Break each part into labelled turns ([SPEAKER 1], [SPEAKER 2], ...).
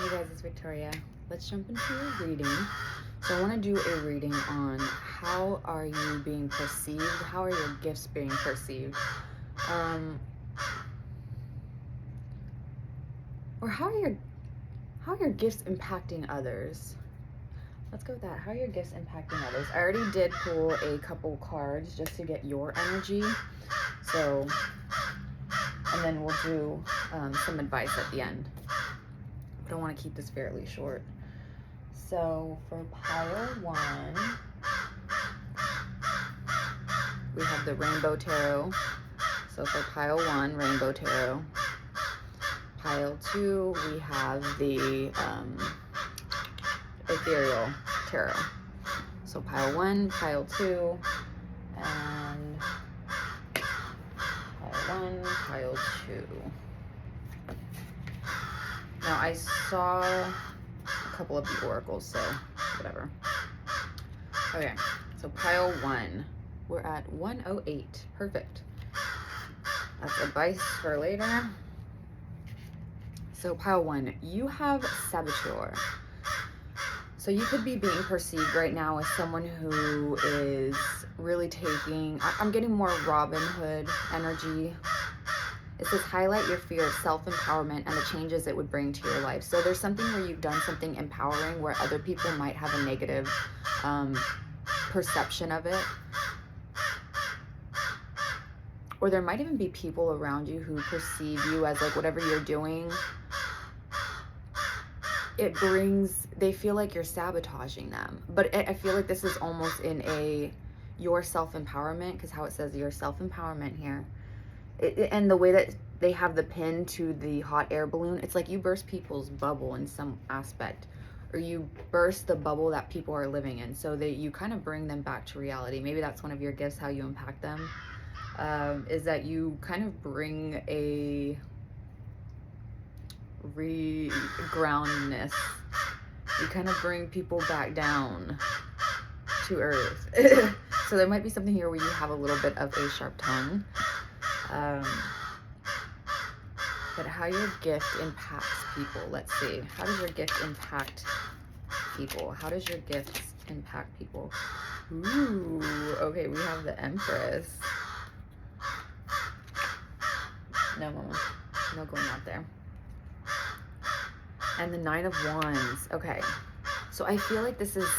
[SPEAKER 1] Hey guys, it's Victoria. Let's jump into a reading. So I want to do a reading on how are you being perceived? How are your gifts being perceived? Or how are your gifts impacting others? Let's go with that. How are your gifts impacting others? I already did pull a couple cards just to get your energy. So, and then we'll do some advice at the end. But I want to keep this fairly short. So for pile 1, we have the Rainbow Tarot. So for pile 1, Rainbow Tarot. Pile 2, we have the Ethereal Tarot. So pile 1, pile 2, and pile 1, pile 2. Now I saw a couple of the oracles, so whatever. Okay, so pile 1, we're at 108. Perfect. That's advice for later. So pile 1, you have Saboteur. So you could be being perceived right now as someone who is really taking, I'm getting more Robin Hood energy. It says highlight your fear of self-empowerment and the changes it would bring to your life. So there's something where you've done something empowering where other people might have a negative perception of it. Or there might even be people around you who perceive you as like whatever you're doing, they feel like you're sabotaging them. But I feel like this is almost in your self-empowerment, because how it says your self-empowerment here. And the way that they have the pin to the hot air balloon, it's like you burst people's bubble in some aspect, or you burst the bubble that people are living in, so that you kind of bring them back to reality. Maybe that's one of your gifts, how you impact them, is that you kind of bring a groundness. You kind of bring people back down to earth. So there might be something here where you have a little bit of a sharp tongue. But how your gift impacts people. Let's see. How does your gift impact people? How does your gift impact people? Ooh, okay, we have the Empress. No, Mama. No going out there. And the 9 of Wands. Okay. So I feel like this is,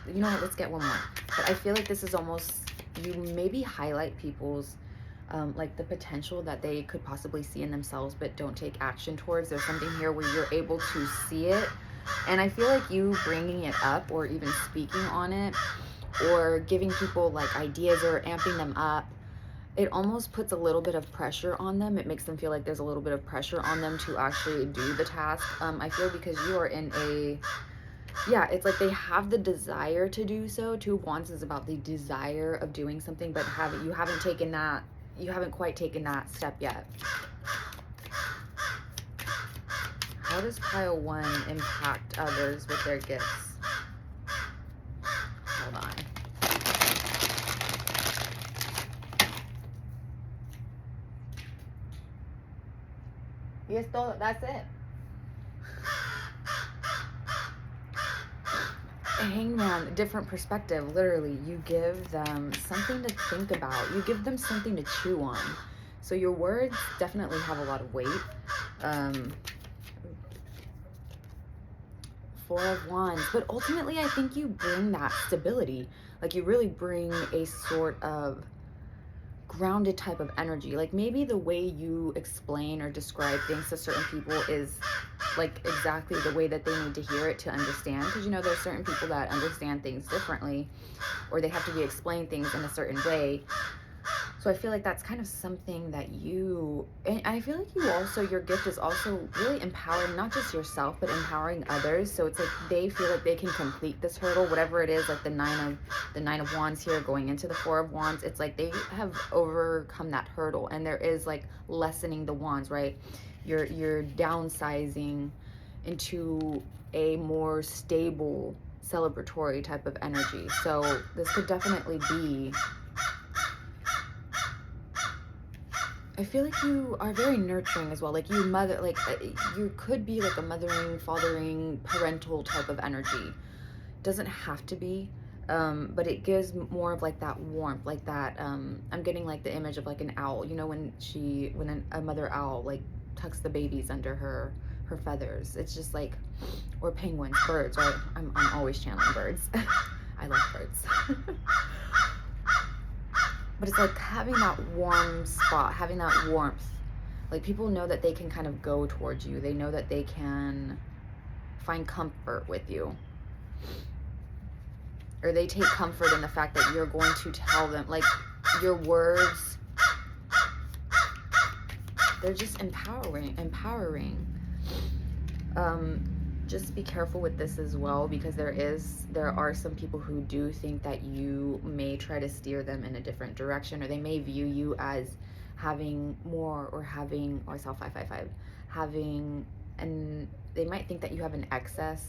[SPEAKER 1] you know what, let's get one more. But I feel like this is almost, you maybe highlight people's like the potential that they could possibly see in themselves but don't take action towards. There's something here where you're able to see it, and I feel like you bringing it up or even speaking on it or giving people like ideas or amping them up, it almost puts a little bit of pressure on them. It makes them feel like there's a little bit of pressure on them to actually do the task. I feel because you are in yeah, it's like they have the desire to do so. 2 of Wands is about the desire of doing something, but you haven't quite taken that step yet. How does pile 1 impact others with their gifts? Hold on. Yes, that's it. Hangman, different perspective. Literally, you give them something to think about. You give them something to chew on. So your words definitely have a lot of weight. 4 of Wands. But ultimately, I think you bring that stability. Like, you really bring a sort of grounded type of energy. Like, maybe the way you explain or describe things to certain people is like exactly the way that they need to hear it to understand, because you know there's certain people that understand things differently, or they have to be explained things in a certain way. So I feel like that's kind of something that and I feel like your gift is also really empowering not just yourself but empowering others. So it's like they feel like they can complete this hurdle, whatever it is, like the 9 of Wands here going into the 4 of Wands. It's like they have overcome that hurdle, and there is like lessening the wands, right? You're downsizing into a more stable celebratory type of energy. So this could definitely be, I I feel like you are very nurturing as well. Like you mother, like you could be like a mothering, fathering, parental type of energy. Doesn't have to be, but it gives more of like that warmth, like that. I'm getting like the image of like an owl. You know, when a mother owl like tucks the babies under her feathers. It's just like, or penguins, birds, right? I'm always channeling birds. I love birds. But it's like having that warm spot, having that warmth. Like people know that they can kind of go towards you. They know that they can find comfort with you. Or they take comfort in the fact that you're going to tell them, like your words, they're just empowering. Just be careful with this as well, because there are some people who do think that you may try to steer them in a different direction, or they may view you as having more, or I saw 555, and they might think that you have an excess,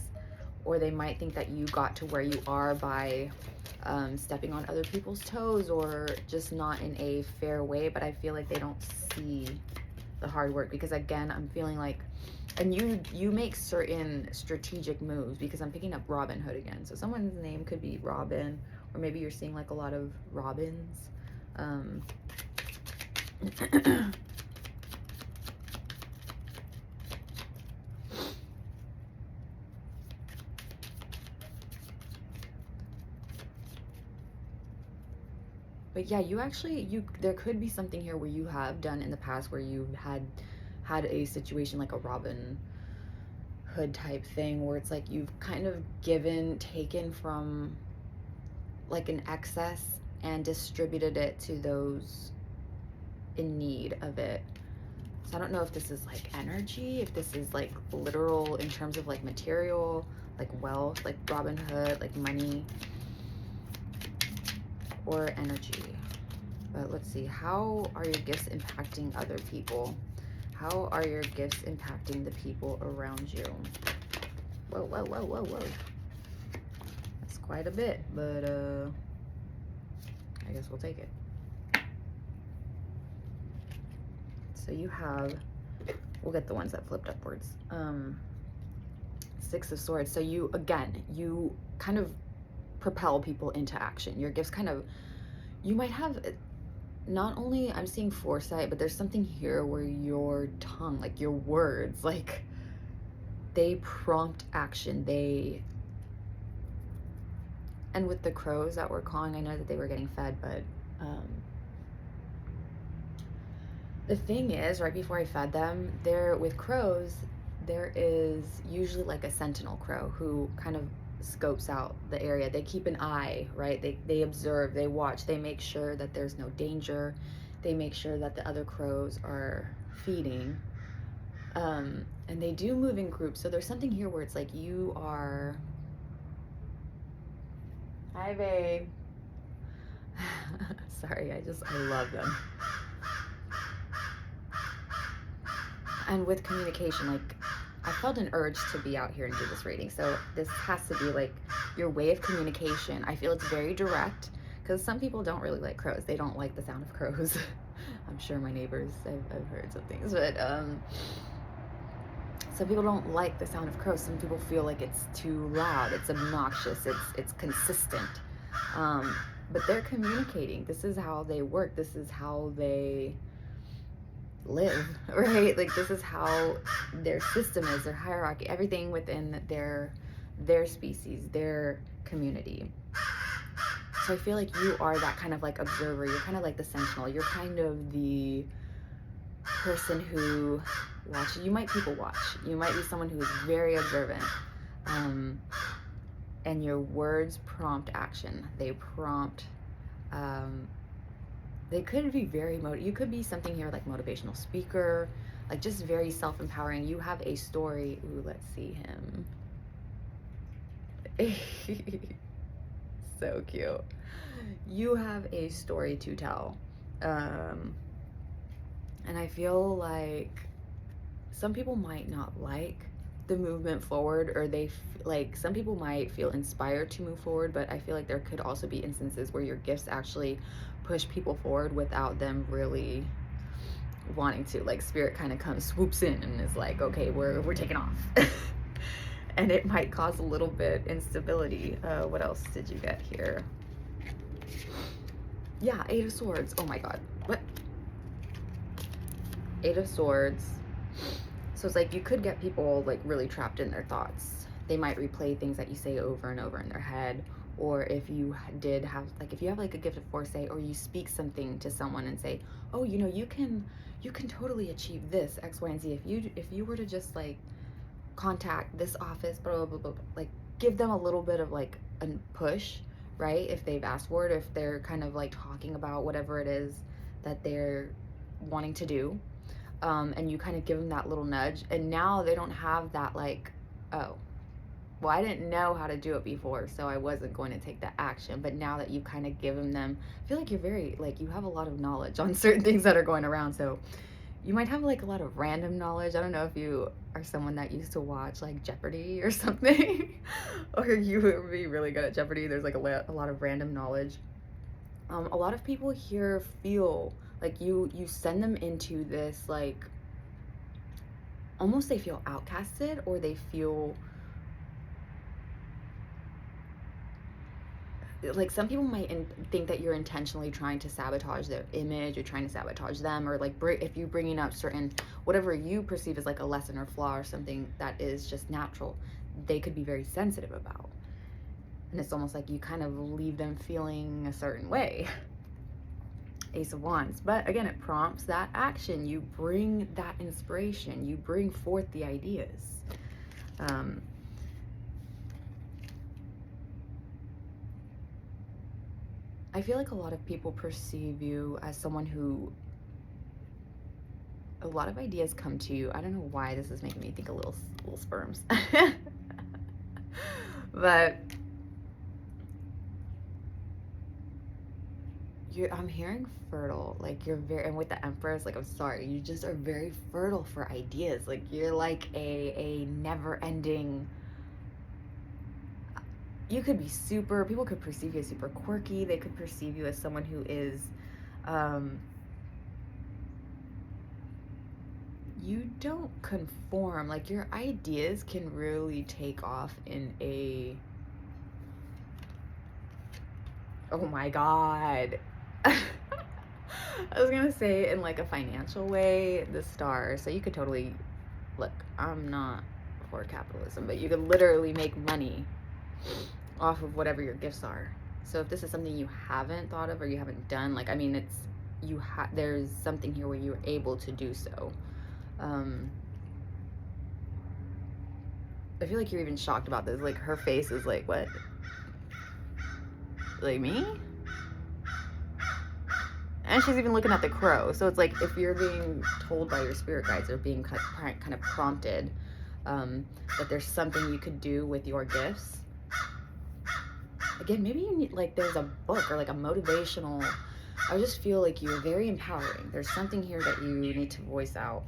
[SPEAKER 1] or they might think that you got to where you are by stepping on other people's toes, or just not in a fair way. But I feel like they don't see the hard work, because again, I'm feeling like, and you make certain strategic moves, because I'm picking up Robin Hood again. So someone's name could be Robin, or maybe you're seeing like a lot of Robins. But yeah, there could be something here where you have done in the past where you had a situation like a Robin Hood type thing, where it's like you've kind of taken from like an excess and distributed it to those in need of it. So I don't know if this is like energy, if this is like literal in terms of like material, like wealth, like Robin Hood, like money, or energy. But let's see, how are your gifts impacting other people? How are your gifts impacting the people around you? Whoa, whoa, whoa, whoa, whoa. That's quite a bit, but I guess we'll take it. So you have, we'll get the ones that flipped upwards. 6 of Swords. So you kind of propel people into action. Your gifts kind of, you might have, not only I'm seeing foresight, but there's something here where your tongue, like your words, like they prompt action. And with the crows that were cawing, I know that they were getting fed, but the thing is, right before I fed them, with crows, there is usually like a sentinel crow who kind of scopes out the area. They keep an eye, right? They observe, they watch, they make sure that there's no danger. They make sure that the other crows are feeding. And they do move in groups. So there's something here where it's like you are, hi babe. Sorry, I love them. And with communication, like I felt an urge to be out here and do this reading. So this has to be like your way of communication. I feel it's very direct, because some people don't really like crows. They don't like the sound of crows. I'm sure my neighbors, I've heard some things, but some people don't like the sound of crows. Some people feel like it's too loud, it's obnoxious, it's consistent. But they're communicating. This is how they work. This is how they live, right? Like this is how their system is, their hierarchy, everything within their species, their community. So I feel like you are that kind of like observer. You're kind of like the sentinel. You're kind of the person who watches. You might people watch. You might be someone who is very observant. And your words prompt action. They prompt, they could be very you could be something here like motivational speaker, like just very self-empowering. You have a story. Ooh, let's see him. So cute. You have a story to tell. And I feel like some people might not like the movement forward, or like some people might feel inspired to move forward, but I feel like there could also be instances where your gifts actually push people forward without them really wanting to, like spirit kind of comes, swoops in and is like, okay, we're taking off. And it might cause a little bit instability. What else did you get here? Yeah, Eight of Swords. Oh my God. What? Eight of Swords. So it's like you could get people like really trapped in their thoughts. They might replay things that you say over and over in their head. Or if you did have, like, if you have like a gift of foresight, or you speak something to someone and say, oh, you know, you can totally achieve this X, Y, and Z if you were to just like contact this office, blah, blah, blah, blah, like give them a little bit of like a push, right? If they've asked for it, if they're kind of like talking about whatever it is that they're wanting to do, and you kind of give them that little nudge, and now they don't have that like, oh, well, I didn't know how to do it before, so I wasn't going to take that action. But now that you've kind of given them, I feel like you're very, like, you have a lot of knowledge on certain things that are going around. So you might have like a lot of random knowledge. I don't know if you are someone that used to watch like Jeopardy or something, or you would be really good at Jeopardy. There's like a lot of random knowledge. A lot of people here feel like you send them into this, like, almost they feel outcasted, or they feel like, some people might think that you're intentionally trying to sabotage their image, or trying to sabotage them, or like if you bringing up certain, whatever you perceive as like a lesson or flaw or something that is just natural, they could be very sensitive about. And it's almost like you kind of leave them feeling a certain way. Ace of Wands. But again, it prompts that action. You bring that inspiration. You bring forth the ideas. I feel like a lot of people perceive you as someone who, a lot of ideas come to you. I don't know why this is making me think a little sperms. But I'm hearing fertile. Like, you're very, and with the Empress, like, I'm sorry, you just are very fertile for ideas. Like, you're like a never-ending, you could be super, people could perceive you as super quirky. They could perceive you as someone who is, you don't conform. Like, your ideas can really take off in a, oh my God. I was gonna say in like a financial way, the Star. So you could totally, look, I'm not for capitalism, but you could literally make money off of whatever your gifts are. So if this is something you haven't thought of or you haven't done, like, I mean, it's, there's something here where you're able to do so. I feel like you're even shocked about this. Like, her face is like, what? Like, me? And she's even looking at the crow. So it's like, if you're being told by your spirit guides, or being kind of prompted, that there's something you could do with your gifts. Again, maybe you need, like, there's a book or like a motivational, I just feel like you're very empowering. There's something here that you need to voice out.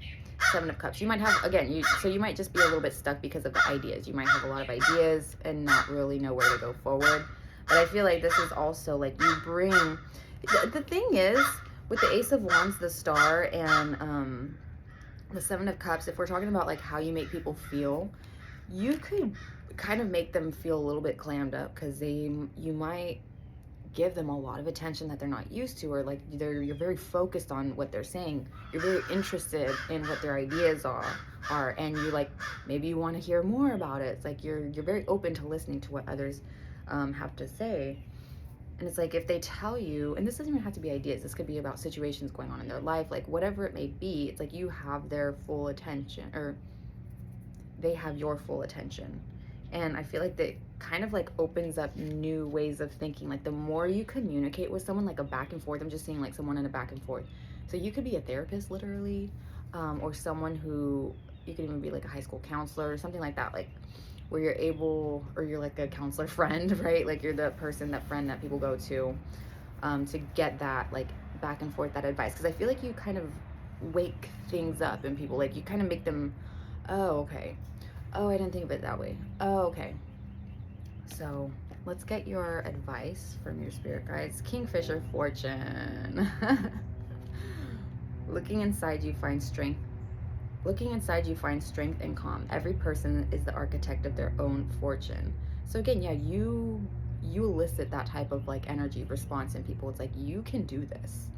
[SPEAKER 1] Seven of Cups. You might have, again, so you might just be a little bit stuck because of the ideas. You might have a lot of ideas and not really know where to go forward. But I feel like this is also like, you bring, the thing is, with the Ace of Wands, the Star, and the Seven of Cups, if we're talking about like how you make people feel, you could kind of make them feel a little bit clammed up, because you might give them a lot of attention that they're not used to, or like you're very focused on what they're saying. You're very interested in what their ideas are, and you, like, maybe you want to hear more about it. It's like you're very open to listening to what others have to say. And it's like, if they tell you, and this doesn't even have to be ideas, this could be about situations going on in their life, like whatever it may be, it's like you have their full attention, or they have your full attention. And I feel like that kind of like opens up new ways of thinking. Like, the more you communicate with someone, like a back and forth, I'm just seeing like someone in a back and forth. So you could be a therapist, literally, or someone who, you could even be like a high school counselor or something like that, like where you're able, or you're like a counselor friend, right? Like, you're the person, that friend that people go to get that like back and forth, that advice. Because I feel like you kind of wake things up in people. Like, you kind of make them, oh, okay. Oh, I didn't think of it that way. Oh, okay. So let's get your advice from your spirit guides. Kingfisher Fortune. Looking inside you find strength. Looking inside you find strength and calm. Every person is the architect of their own fortune. So again, yeah, you elicit that type of like energy response in people. It's like, you can do this.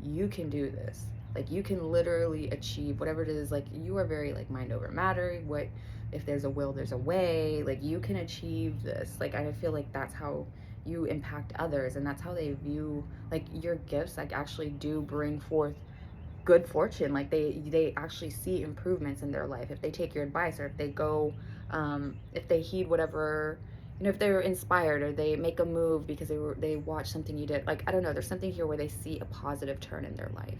[SPEAKER 1] You can do this. Like, you can literally achieve whatever it is. Like, you are very like mind over matter. What if there's a will, there's a way. Like, you can achieve this. Like, I feel like that's how you impact others, and that's how they view like your gifts. Like, actually do bring forth good fortune. Like, they actually see improvements in their life if they take your advice, or if they go, if they heed whatever, if they're inspired, or they make a move because they watch something you did. Like, I don't know, there's something here where they see a positive turn in their life.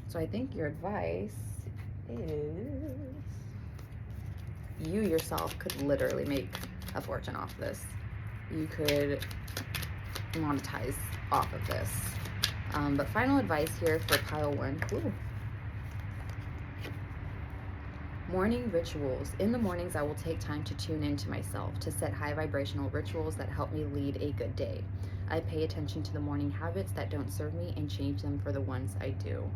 [SPEAKER 1] So I think your advice is, you yourself could literally make a fortune off this. You could monetize off of this. But final advice here for pile 1. Ooh. Morning rituals. In the mornings, I will take time to tune into myself, to set high vibrational rituals that help me lead a good day. I pay attention to the morning habits that don't serve me and change them for the ones I do.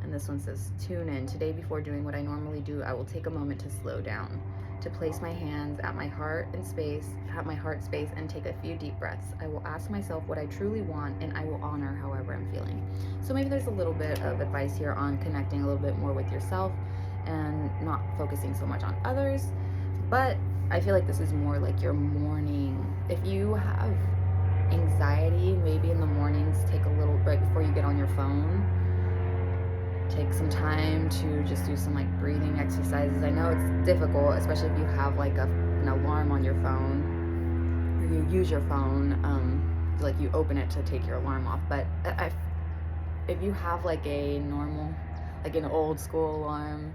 [SPEAKER 1] And this one says, tune in. Today, before doing what I normally do, I will take a moment to slow down, to place my hands at my heart space, and take a few deep breaths. I will ask myself what I truly want, and I will honor however I'm feeling. So maybe there's a little bit of advice here on connecting a little bit more with yourself and not focusing so much on others. But I feel like this is more like your morning. If you have anxiety, maybe in the mornings, take a little break before you get on your phone. Take some time to just do some like breathing exercises. I know it's difficult, especially if you have like an alarm on your phone, or you use your phone, like you open it to take your alarm off. But if you have like a normal, like an old school alarm,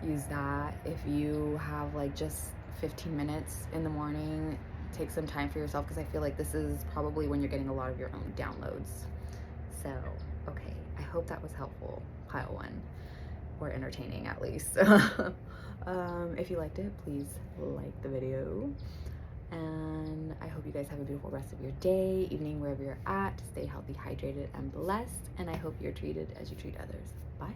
[SPEAKER 1] use that. If you have like just 15 minutes in the morning, take some time for yourself, because I feel like this is probably when you're getting a lot of your own downloads. So, okay, I hope that was helpful, pile 1, or entertaining at least. If you liked it, please like the video. And I hope you guys have a beautiful rest of your day, evening, wherever you're at. Stay healthy, hydrated, and blessed. And I hope you're treated as you treat others. Bye.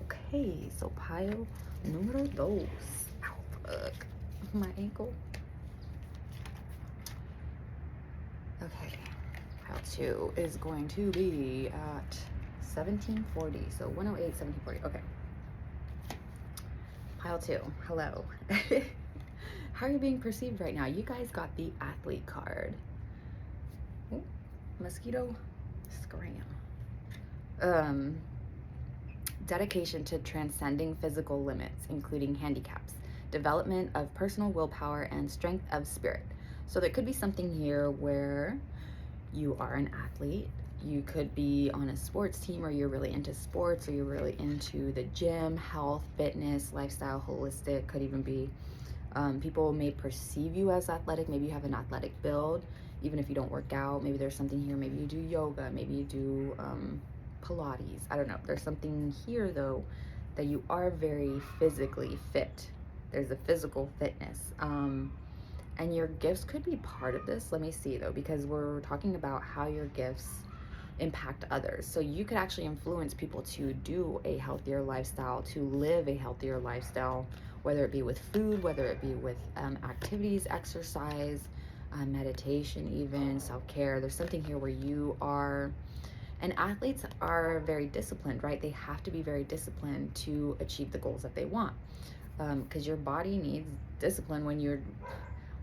[SPEAKER 1] Okay, so pile numero 2. Ow, fuck. My ankle. Okay, pile 2 is going to be at 1740. So 108, 1740. Okay. Pile 2. Hello. How are you being perceived right now? You guys got the athlete card. Ooh, mosquito scram. Dedication to transcending physical limits, including handicaps, development of personal willpower, and strength of spirit. So there could be something here where you are an athlete. You could be on a sports team, or you're really into sports, or you're really into the gym, health, fitness, lifestyle, holistic. Could even be people may perceive you as athletic. Maybe you have an athletic build, even if you don't work out. Maybe there's something here. Maybe you do yoga. Maybe you do Pilates. I don't know. There's something here though that you are very physically fit. There's a physical fitness. And your gifts could be part of this. Let me see though, because we're talking about how your gifts impact others. So you could actually influence people to do a healthier lifestyle, to live a healthier lifestyle, whether it be with food, whether it be with activities, exercise, meditation, even self-care. There's something here where you are, and athletes are very disciplined, right? They have to be very disciplined to achieve the goals that they want, because your body needs discipline. When you're,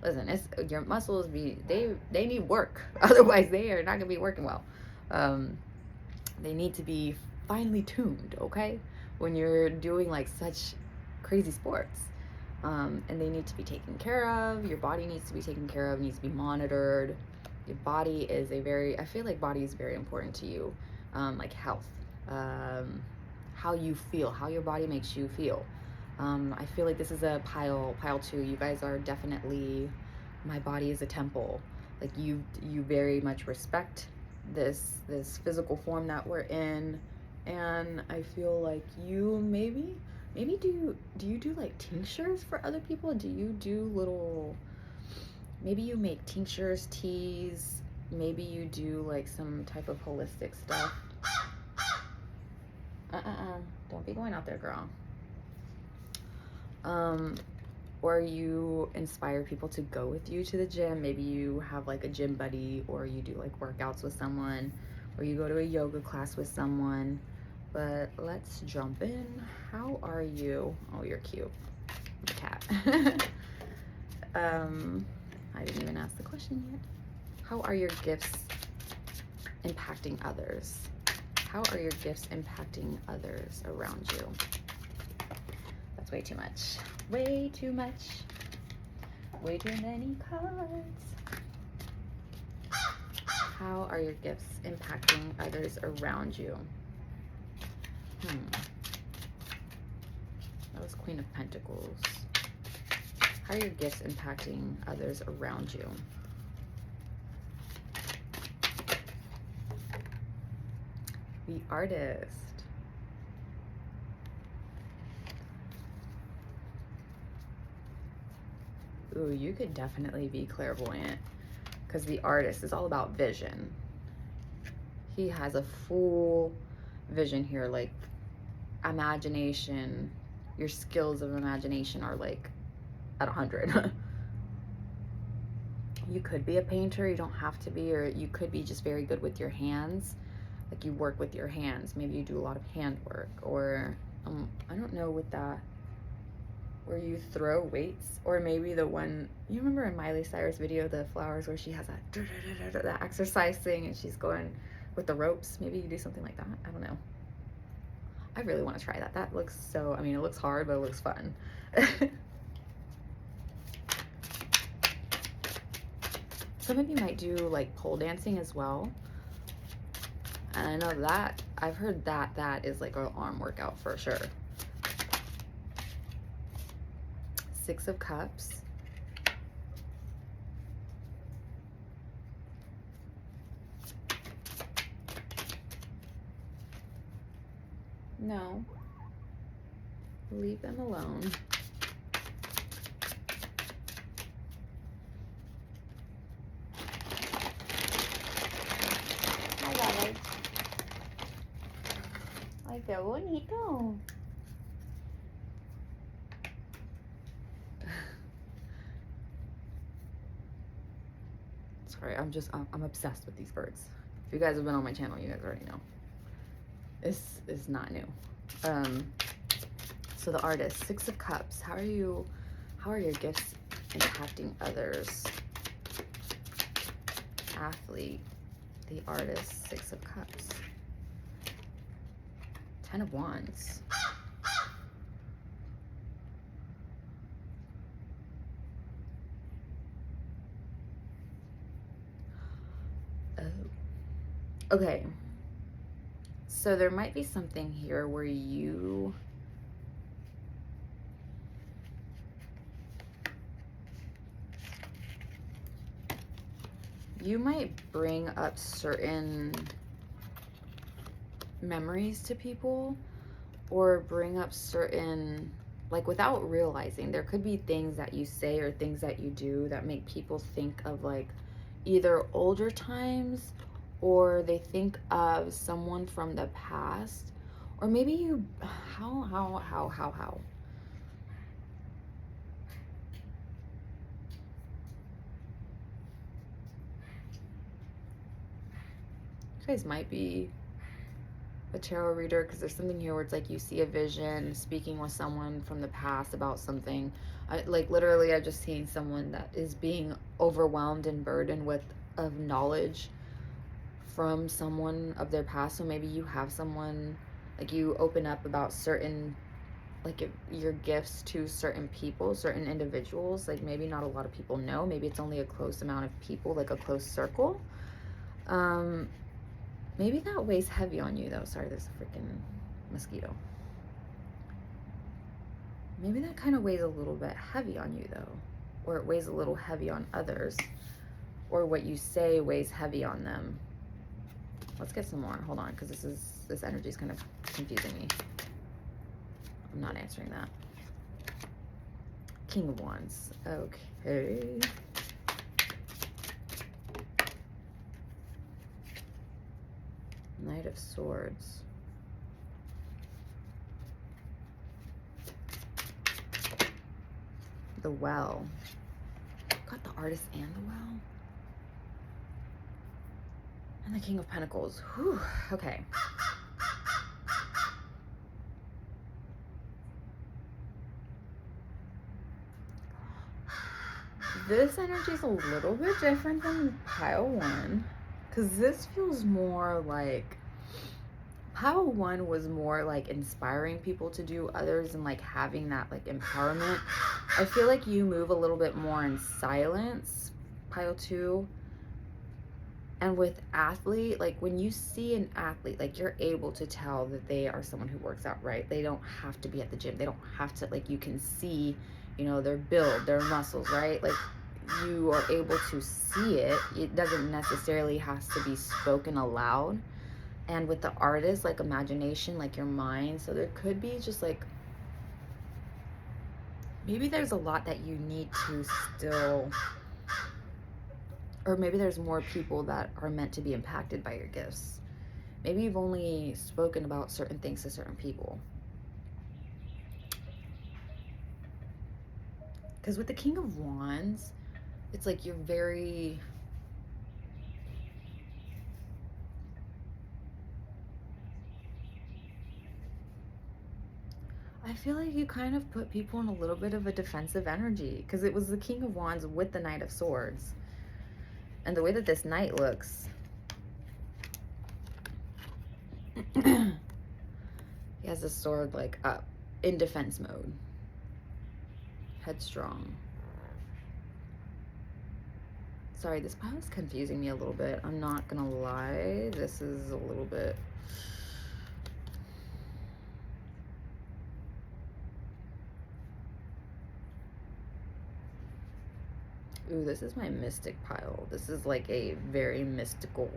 [SPEAKER 1] listen, it's your muscles they need work. Otherwise they are not gonna be working well. They need to be finely tuned, okay, when you're doing like such crazy sports. And they need to be taken care of. Your body needs to be taken care of, needs to be monitored. Your body is I feel like body is very important to you. Like health, how you feel, how your body makes you feel. I feel like this is a pile 2. You guys are definitely, my body is a temple. Like you very much respect this physical form that we're in. And I feel like you maybe do you do like tinctures for other people? Do you do little, maybe you make tinctures, teas, maybe you do like some type of holistic stuff. Don't be going out there, girl. Or you inspire people to go with you to the gym. Maybe you have like a gym buddy, or you do like workouts with someone, or you go to a yoga class with someone. But let's jump in. How are you? Oh, you're cute. Cat. I didn't even ask the question yet. How are your gifts impacting others? How are your gifts impacting others around you? That's way too much. Way too much. Way too many cards. How are your gifts impacting others around you? That was Queen of Pentacles. How are your gifts impacting others around you? The Artist. Ooh, you could definitely be clairvoyant, because the Artist is all about vision. He has a full vision here, like imagination. Your skills of imagination are like at 100. You could be a painter, you don't have to be, or you could be just very good with your hands. Like you work with your hands. Maybe you do a lot of handwork, or I don't know with that, where you throw weights, or maybe the one, you remember in Miley Cyrus video, the flowers, where she has that exercise thing and she's going with the ropes. Maybe you do something like that. I don't know. I really want to try that. That looks so, I mean, it looks hard, but it looks fun. Some of you might do like pole dancing as well. And I know that, I've heard that that is like an arm workout for sure. Six of Cups. No. Leave them alone. Ay, bye. Ay, qué bonito. Sorry, I'm obsessed with these birds. If you guys have been on my channel, you guys already know. This is not new. So the Artist, Six of Cups. How are your gifts impacting others? Athlete, the Artist, Six of Cups. 10 of Wands. Oh. Okay. So there might be something here where you might bring up certain memories to people, or bring up certain, like without realizing, there could be things that you say or things that you do that make people think of like either older times, or they think of someone from the past, or maybe you, how? You guys might be a tarot reader, because there's something here where it's like you see a vision speaking with someone from the past about something. Like literally I've just seen someone that is being overwhelmed and burdened with of knowledge from someone of their past. So maybe you have someone, like you open up about certain, like if your gifts to certain people, certain individuals, like maybe not a lot of people know, maybe it's only a close amount of people, like a close circle. Maybe that weighs heavy on you though. Sorry, there's a freaking mosquito. Maybe that kind of weighs a little bit heavy on you though, or it weighs a little heavy on others, or what you say weighs heavy on them. Let's get some more. Hold on, because this energy is kind of confusing me. I'm not answering that. King of Wands. Okay. Knight of Swords. the well. Got the artist and the well. And the King of Pentacles. Whew. Okay. This energy is a little bit different than pile one, because this feels more like pile one was more like inspiring people to do others and like having that like empowerment. I feel like you move a little bit more in silence, pile two. And with athlete, like when you see an athlete, like you're able to tell that they are someone who works out, right? They don't have to be at the gym. They don't have to, like, you can see, you know, their build, their muscles, right? Like you are able to see it. It doesn't necessarily have to be spoken aloud. And with the artist, like imagination, like your mind. So there could be just like, maybe there's a lot that you need to still, or maybe there's more people that are meant to be impacted by your gifts. Maybe you've only spoken about certain things to certain people. Because with the King of Wands, it's like you're very... I feel like you kind of put people in a little bit of a defensive energy, because it was the King of Wands with the Knight of Swords. And the way that this knight looks... he has the sword like up, in defense mode. Headstrong. Sorry, this pile is confusing me a little bit. I'm not gonna lie. This is a little bit... Ooh, this is my mystic pile. This is like a very mystical,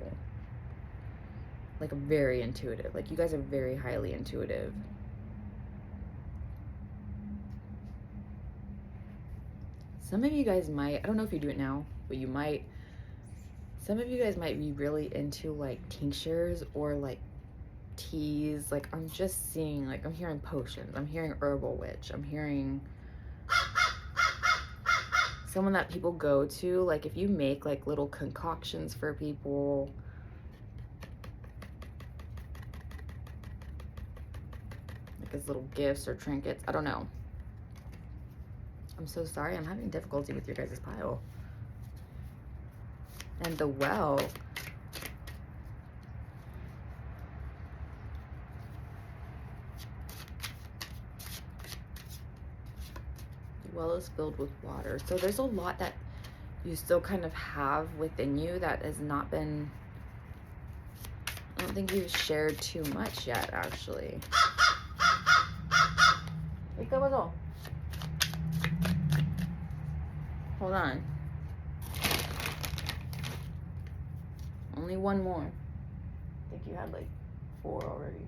[SPEAKER 1] like a very intuitive. Like you guys are very highly intuitive. Some of you guys might, I don't know if you do it now, but you might, some of you guys might be really into like tinctures or like teas. Like I'm just seeing, like I'm hearing potions, I'm hearing herbal witch, I'm hearing someone that people go to. Like if you make like little concoctions for people, like as little gifts or trinkets, I don't know. I'm so sorry, I'm having difficulty with your guys' pile. And the well, the well is filled with water. So there's a lot that you still kind of have within you that has not been, I don't think you've shared too much yet, actually. Hold on. Only one more. I think you had like 4 already.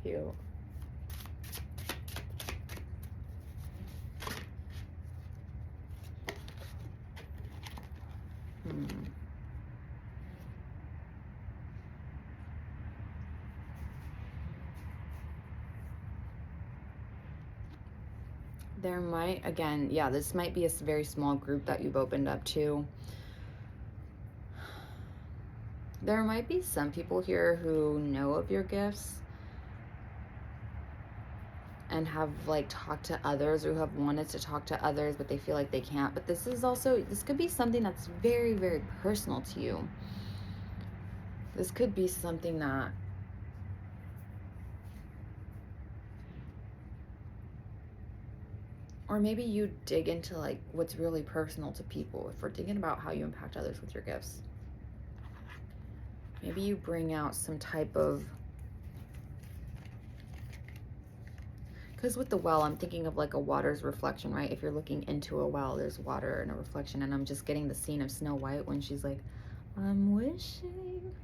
[SPEAKER 1] Cute. There might, again, yeah, this might be a very small group that you've opened up to. There might be some people here who know of your gifts and have like talked to others, or who have wanted to talk to others, but they feel like they can't. But this is also, this could be something that's very, very personal to you. This could be something that or maybe you dig into like what's really personal to people. If we're thinking about how you impact others with your gifts, maybe you bring out some type of, because with the well, I'm thinking of like a water's reflection, right? If you're looking into a well, there's water and a reflection. And I'm just getting the scene of Snow White when she's like, I'm wishing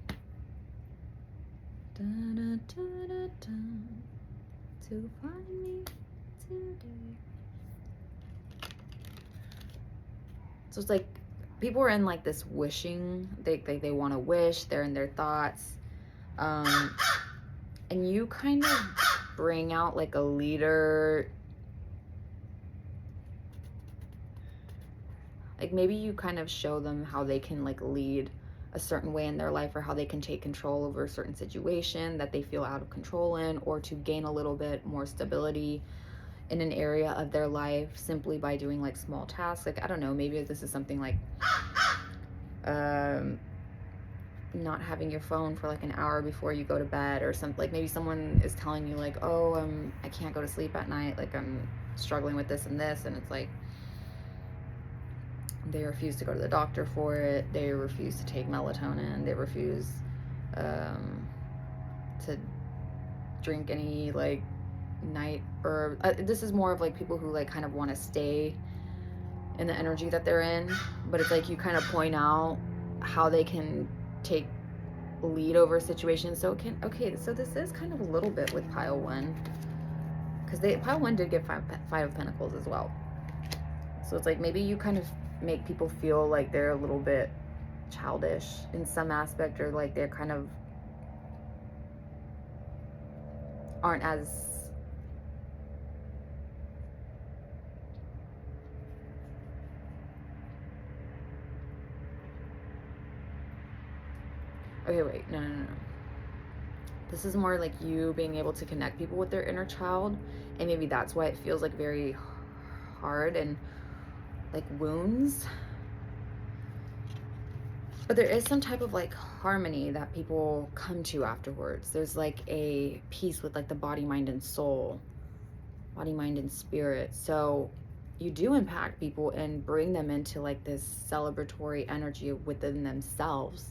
[SPEAKER 1] da, da, da, da, da, to find me today. So it's like people are in like this wishing, they want to wish, they're in their thoughts, um and you kind of bring out like a leader. Like maybe you kind of show them how they can like lead a certain way in their life, or how they can take control over a certain situation that they feel out of control in, or to gain a little bit more stability in an area of their life simply by doing like small tasks. Like, I don't know, maybe this is something like um not having your phone for like an hour before you go to bed, or something. Like maybe someone is telling you like, oh, I can't go to sleep at night, like I'm struggling with this and this, and it's like they refuse to go to the doctor for it, they refuse to take melatonin, they refuse to drink any like night herb. This is more of like people who like kind of want to stay in the energy that they're in, but it's like you kind of point out how they can take lead over a situation. So okay, so this is kind of a little bit with pile one, because pile one did get five of pentacles as well. So it's like maybe you kind of make people feel like they're a little bit childish in some aspect, or like they're kind of aren't as okay, wait, no. This is more like you being able to connect people with their inner child, and maybe that's why it feels like very hard and like wounds. But there is some type of like harmony that people come to afterwards. There's like a peace with like the body, mind, and soul, body, mind, and spirit. So you do impact people and bring them into like this celebratory energy within themselves.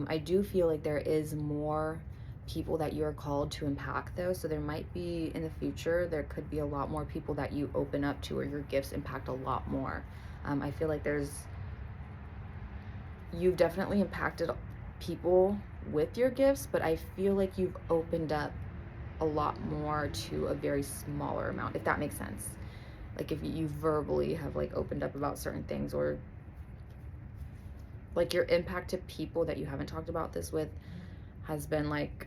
[SPEAKER 1] I do feel like there is more people that you are called to impact though. So there might be in the future, there could be a lot more people that you open up to, or your gifts impact a lot more. I feel like you've definitely impacted people with your gifts, but I feel like you've opened up a lot more to a very smaller amount, if that makes sense. Like if you verbally have like opened up about certain things, or like your impact to people that you haven't talked about this with has been like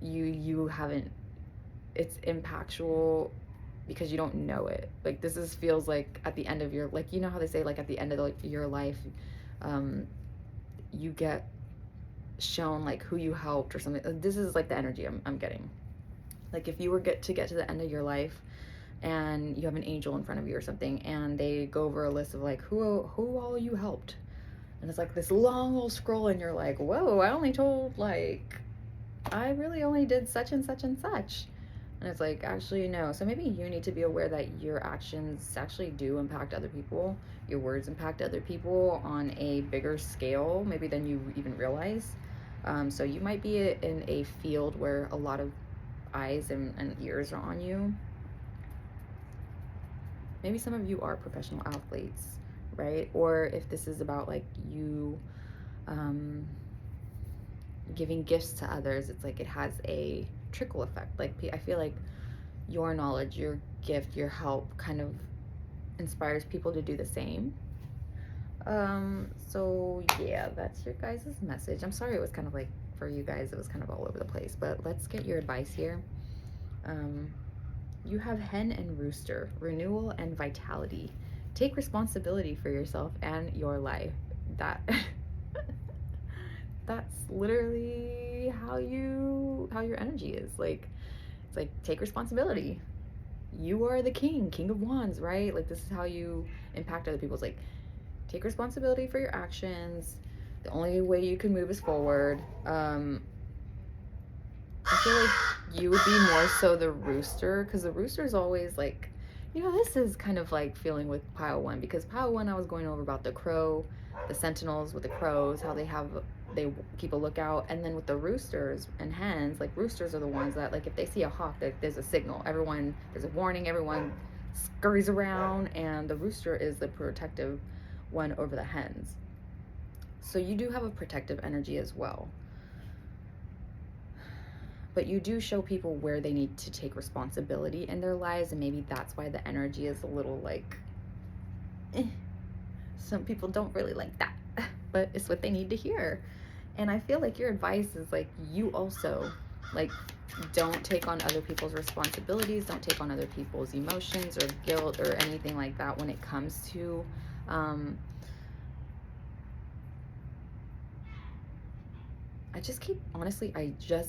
[SPEAKER 1] you haven't, it's impactual because you don't know it. Like this feels like at the end of your, like, you know how they say like at the end of like your life, you get shown like who you helped or something. This is like the energy I'm getting. Like if you were to get to the end of your life and you have an angel in front of you or something, and they go over a list of like who all you helped, and it's like this long old scroll, and you're like, whoa, I only told like, I really only did such and such and such. And it's like, actually, no. So maybe you need to be aware that your actions actually do impact other people. Your words impact other people on a bigger scale, maybe than you even realize. So you might be in a field where a lot of eyes and ears are on you. Maybe some of you are professional athletes, right? Or if this is about like you giving gifts to others, it's like it has a trickle effect. Like I feel like your knowledge, your gift, your help kind of inspires people to do the same. So yeah, that's your guys' message. I'm sorry it was kind of like, for you guys, it was kind of all over the place, but let's get your advice here. You have hen and rooster, renewal and vitality. Take responsibility for yourself and your life. That that's literally how your energy is. Like it's like, take responsibility. You are the king of wands, right? Like this is how you impact other people. It's like, take responsibility for your actions. The only way you can move is forward. I feel like you would be more so the rooster, because the rooster is always like, this is kind of like feeling with pile one, because pile one, I was going over about the crow, the sentinels with the crows, how they keep a lookout. And then with the roosters and hens, like roosters are the ones that like if they see a hawk, there's a signal, there's a warning, everyone scurries around, and the rooster is the protective one over the hens. So you do have a protective energy as well, but you do show people where they need to take responsibility in their lives, and maybe that's why the energy is a little like Some people don't really like that, but it's what they need to hear. And I feel like your advice is like, you also, like, don't take on other people's responsibilities, don't take on other people's emotions or guilt or anything like that when it comes to I just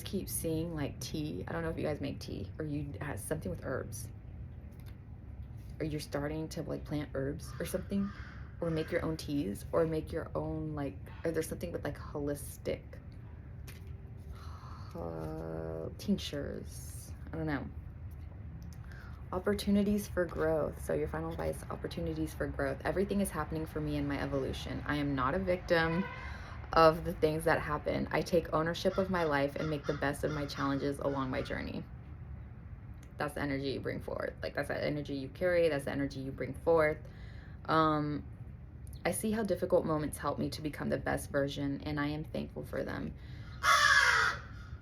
[SPEAKER 1] keep seeing like tea. I don't know if you guys make tea or you have something with herbs, or you're starting to like plant herbs or something, or make your own teas, or make your own, like, or there's something with like holistic tinctures. I don't know. Opportunities for growth. So your final advice, opportunities for growth. Everything is happening for me in my evolution. I am not a victim of the things that happen. I take ownership of my life and make the best of my challenges along my journey. That's the energy you bring forth. Like, that's the energy you carry. That's the energy you bring forth. I see how difficult moments help me to become the best version, and I am thankful for them.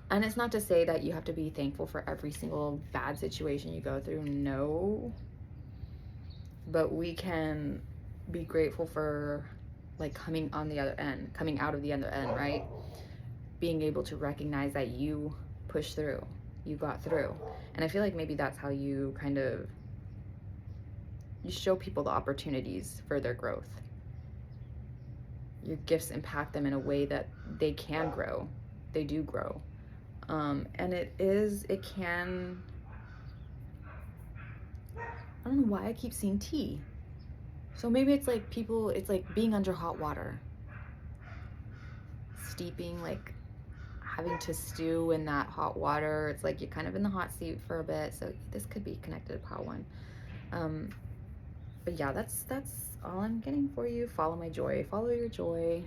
[SPEAKER 1] And it's not to say that you have to be thankful for every single bad situation you go through. No. But we can be grateful for, like, coming out of the other end, right? Being able to recognize that you pushed through, you got through. And I feel like maybe that's how you kind of, you show people the opportunities for their growth. Your gifts impact them in a way that they can grow. They do grow. And it can, I don't know why I keep seeing tea. So maybe it's like it's like being under hot water. Steeping, like having to stew in that hot water. It's like you're kind of in the hot seat for a bit. So this could be connected to Power One. But yeah, that's all I'm getting for you. Follow my joy. Follow your joy.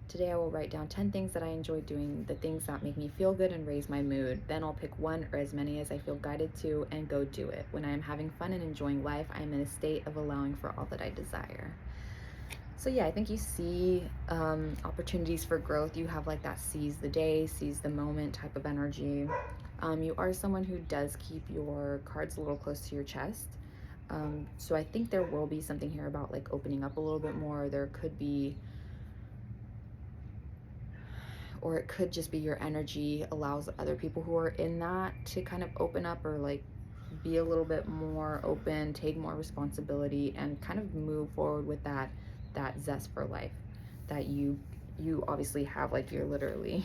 [SPEAKER 1] Today I will write down 10 things that I enjoy doing, the things that make me feel good and raise my mood. Then I'll pick one or as many as I feel guided to and go do it. When I am having fun and enjoying life, I am in a state of allowing for all that I desire. So yeah, I think you see opportunities for growth. You have like that seize the day, seize the moment type of energy. You are someone who does keep your cards a little close to your chest. So I think there will be something here about like opening up a little bit more. There could be, or it could just be your energy allows other people who are in that to kind of open up, or like be a little bit more open, take more responsibility, and kind of move forward with that zest for life that you obviously have. Like, you're literally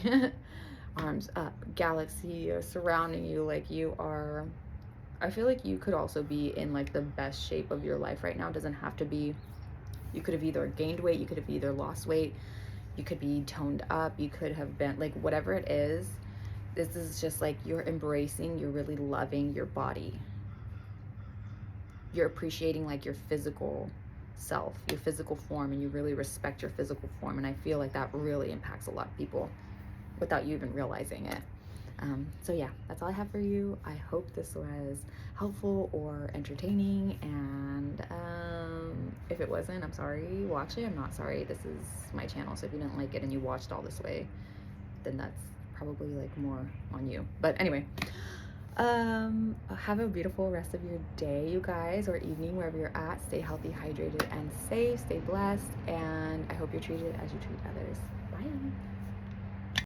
[SPEAKER 1] arms up, galaxy surrounding you. Like, you are, I feel like you could also be in like the best shape of your life right now. It doesn't have to be, you could have either gained weight, you could have either lost weight, you could be toned up, you could have been like, whatever it is, this is just like you're embracing, you're really loving your body. You're appreciating like your physical self, your physical form, and you really respect your physical form. And I feel like that really impacts a lot of people without you even realizing it. So yeah, that's all I have for you. I hope this was helpful or entertaining, and if it wasn't, I'm sorry. Watch it. I'm not sorry. This is my channel, so if you didn't like it and you watched all this way, then that's probably like more on you. But anyway, have a beautiful rest of your day, you guys, or evening, wherever you're at. Stay healthy, hydrated, and safe. Stay blessed, and I hope you're treated as you treat others. Bye.